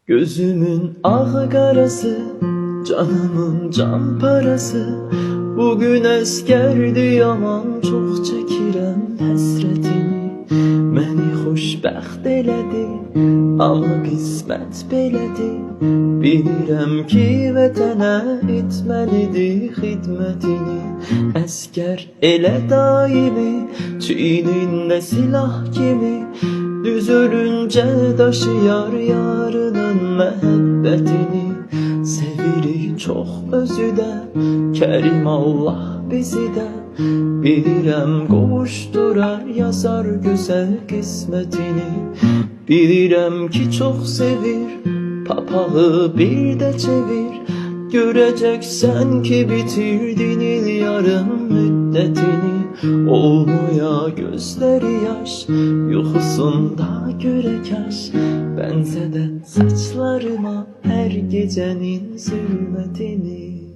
Gözümün ağı karası, canımın can parası. Bugün eskerdi yaman, çok çəkirəm həsrətini. Məni xoşbəxt elədi, amma qismət belədi. Bilirəm ki, vətənə etməlidir xidmətini. Əskər elə daimi, çiynində silah kimi. Düz ölünce daşıyar yarının məhəbbətini. Sevirik çox özü də, Kərim Allah bizi də. Bilirəm qovuşdurar, yazar gözəl qismətini. Bilirəm ki, çox sevir, papağı bir də çevir. Görəcəksən ki, bitirdin il yarım müddətini. Olmaya gözleri yaş, yuxusunda göre kaş. Benzeden saçlarıma her gecenin zülmetini.